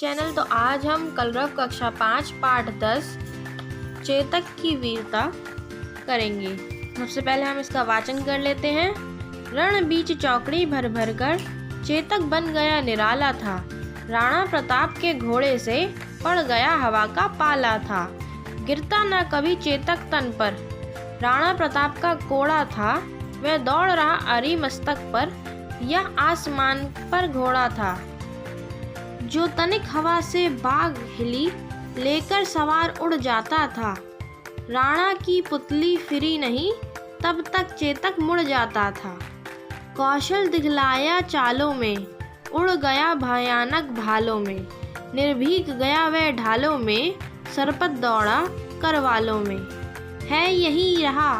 Channel. तो आज हम कलरव कक्षा 5 पाठ 10 चेतक की वीरता करेंगे। सबसे पहले हम इसका वाचन कर लेते हैं। रण बीच चौकड़ी भर भर कर चेतक बन गया निराला था। राणा प्रताप के घोड़े से पड़ गया हवा का पाला था। गिरता न कभी चेतक तन पर, राणा प्रताप का कोड़ा था। वह दौड़ रहा अरी मस्तक पर, यह आसमान पर घोड़ा था। जो तनिक हवा से बाग हिली, लेकर सवार उड़ जाता था। राणा की पुतली फिरी नहीं, तब तक चेतक मुड़ जाता था। कौशल दिखलाया चालों में, उड़ गया भयानक भालों में। निर्भीक गया वह ढालों में, सरपत दौड़ा करवालों में। है यही रहा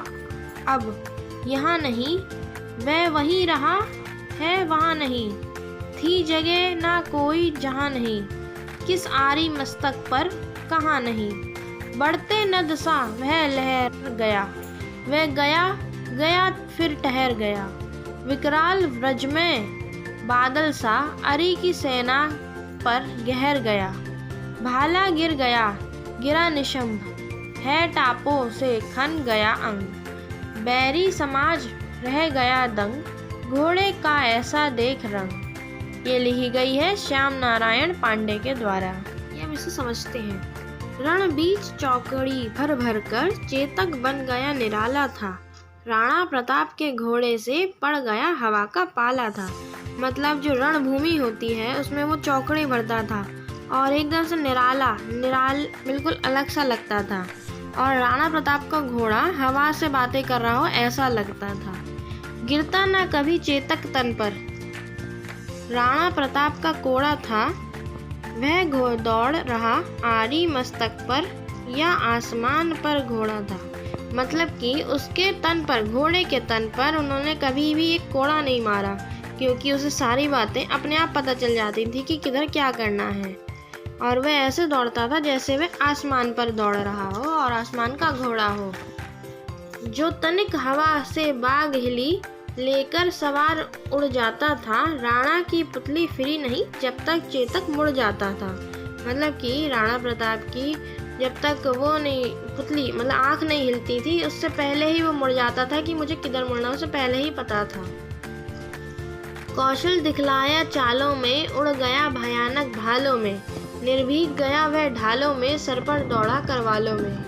अब यहाँ नहीं, वह वहीं रहा है वहाँ नहीं। थी जगह ना कोई जहाँ नहीं, किस आरी मस्तक पर कहाँ नहीं। बढ़ते नद सा वह लहर गया, वह गया गया फिर ठहर गया। विकराल व्रज में बादल सा अरी की सेना पर गहर गया। भाला गिर गया गिरा निशंभ, है टापों से खन गया अंग। बैरी समाज रह गया दंग, घोड़े का ऐसा देख रंग। ये लिखी गई है श्याम नारायण पांडे के द्वारा। ये हम इसे समझते हैं। रण बीच चौकड़ी भर भर कर चेतक बन गया निराला था। राणा प्रताप के घोड़े से पड़ गया हवा का पाला था। मतलब जो रणभूमि होती है उसमें वो चौकड़ी भरता था और एकदम से निराल बिल्कुल अलग सा लगता था। और राणा प्रताप का घोड़ा हवा से बातें कर रहा हो ऐसा लगता था। गिरता ना कभी चेतक तन पर, राणा प्रताप का कोड़ा था। वह दौड़ रहा आरी मस्तक पर, या आसमान पर घोड़ा था। मतलब कि उसके तन पर, घोड़े के तन पर उन्होंने कभी भी एक कोड़ा नहीं मारा, क्योंकि उसे सारी बातें अपने आप पता चल जाती थी कि किधर क्या करना है। और वह ऐसे दौड़ता था जैसे वह आसमान पर दौड़ रहा हो और आसमान का घोड़ा हो। जो तनिक हवा से बाग हिली, लेकर सवार उड़ जाता था। राणा की पुतली फिरी नहीं, जब तक चेतक मुड़ जाता था। मतलब कि राणा प्रताप की जब तक वो नहीं पुतली मतलब आँख नहीं हिलती थी, उससे पहले ही वो मुड़ जाता था कि मुझे किधर मुड़ना, उसे पहले ही पता था। कौशल दिखलाया चालों में, उड़ गया भयानक भालों में। निर्भीक गया वह ढालों में, सर पर दौड़ा करवालों में।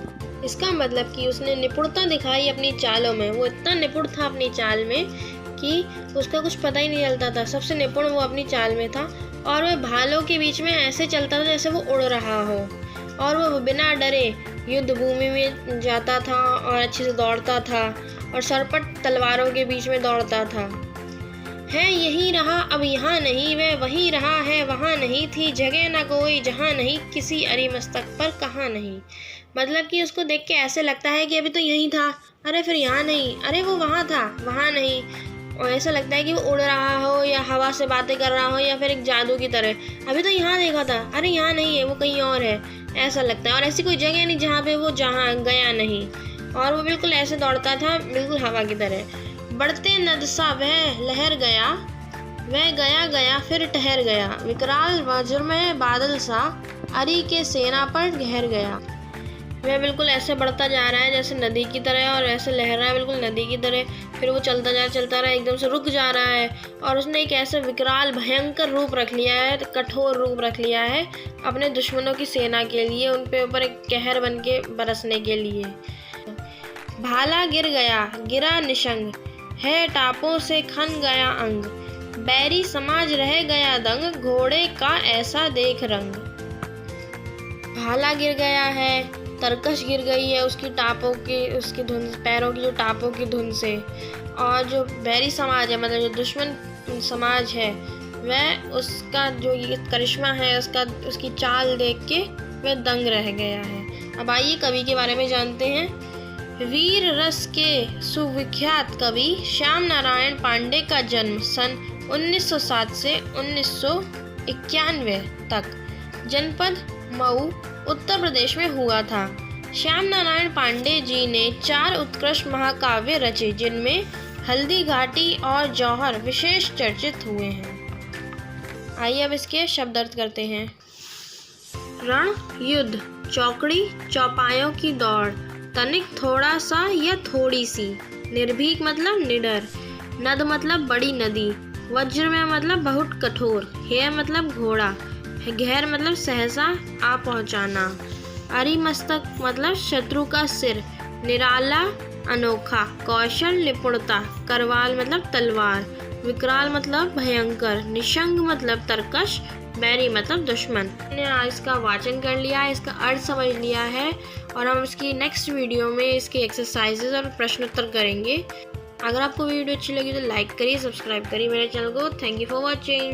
इसका मतलब कि उसने निपुणता दिखाई अपनी चालों में। वो इतना निपुण था अपनी चाल में कि उसका कुछ पता ही नहीं चलता था। सबसे निपुण वो अपनी चाल में था और वह भालों के बीच में ऐसे चलता था जैसे वो उड़ रहा हो। और वो बिना डरे युद्ध भूमि में जाता था और अच्छे से दौड़ता था और सरपट तलवारों के बीच में दौड़ता था। है यही रहा अब यहाँ नहीं, वह वहीं रहा है वहाँ नहीं। थी जगह ना कोई जहाँ नहीं, किसी अरी मस्तक पर कहाँ नहीं। मतलब कि उसको देख के ऐसे लगता है कि अभी तो यहीं था, अरे फिर यहाँ नहीं, अरे वो वहाँ था वहाँ नहीं। और ऐसा लगता है कि वो उड़ रहा हो या हवा से बातें कर रहा हो या फिर एक जादू की तरह। अभी तो यहाँ देखा था, अरे यहाँ नहीं है, वो कहीं और है, ऐसा लगता है। और ऐसी कोई जगह नहीं जहाँ पे वो जहाँ गया नहीं। और वो बिल्कुल ऐसे दौड़ता था, बिल्कुल हवा की तरह। बढ़ते नद सा वह लहर गया, वह गया गया फिर ठहर गया। विकराल वज्र में बादल सा अरी के सेना पर गहर गया। वह बिल्कुल ऐसे बढ़ता जा रहा है जैसे नदी की तरह और ऐसे लहर रहा है बिल्कुल नदी की तरह। फिर वो चलता रहा एकदम से रुक जा रहा है। और उसने एक ऐसे विकराल भयंकर रूप रख लिया है, कठोर रूप रख लिया है अपने दुश्मनों की सेना के लिए, उन पे ऊपर एक कहर बन के बरसने के लिए। भाला गिर गया गिरा निशंग, है टापों से खन गया अंग। बैरी समाज रह गया दंग, घोड़े का ऐसा देख रंग। भाला गिर गया है, तरकश गिर गई है उसकी टापों की, उसकी धुन, पैरों की जो टापों की धुन से। और जो बैरी समाज है मतलब जो दुश्मन समाज है, वह उसका जो ये करिश्मा है, उसकी चाल देख के वह दंग रह गया है। अब आइए कवि के बारे में जानते हैं। वीर रस के सुविख्यात कवि श्याम नारायण पांडे का जन्म सन 1907 से 1991 तक जनपद मऊ उत्तर प्रदेश में हुआ था। श्याम नारायण पांडे जी ने 4 उत्कृष्ट महाकाव्य रचे, जिनमें हल्दी घाटी और जौहर विशेष चर्चित हुए हैं। आइए अब इसके शब्द अर्थ करते हैं। रण युद्ध, चौकड़ी चौपायों की दौड़, तनिक थोड़ा सा या थोड़ी सी, निर्भीक मतलब निडर, नद मतलब बड़ी नदी, वज्र में मतलब बहुत कठोर, हेय मतलब घोड़ा, गहर मतलब सहसा आ पहुंचाना, अरिमस्तक मतलब शत्रु का सिर, निराला अनोखा, कौशल निपुणता, करवाल मतलब तलवार, विकराल मतलब भयंकर, निशंग मतलब तरकश, बैरी मतलब दुश्मन। मैंने आज इसका वाचन कर लिया है, इसका अर्थ समझ लिया है और हम इसकी नेक्स्ट वीडियो में इसके एक्सरसाइजेज और प्रश्नोत्तर करेंगे। अगर आपको वीडियो अच्छी लगी तो लाइक करिए, सब्सक्राइब करिए मेरे चैनल को। Thank you for watching.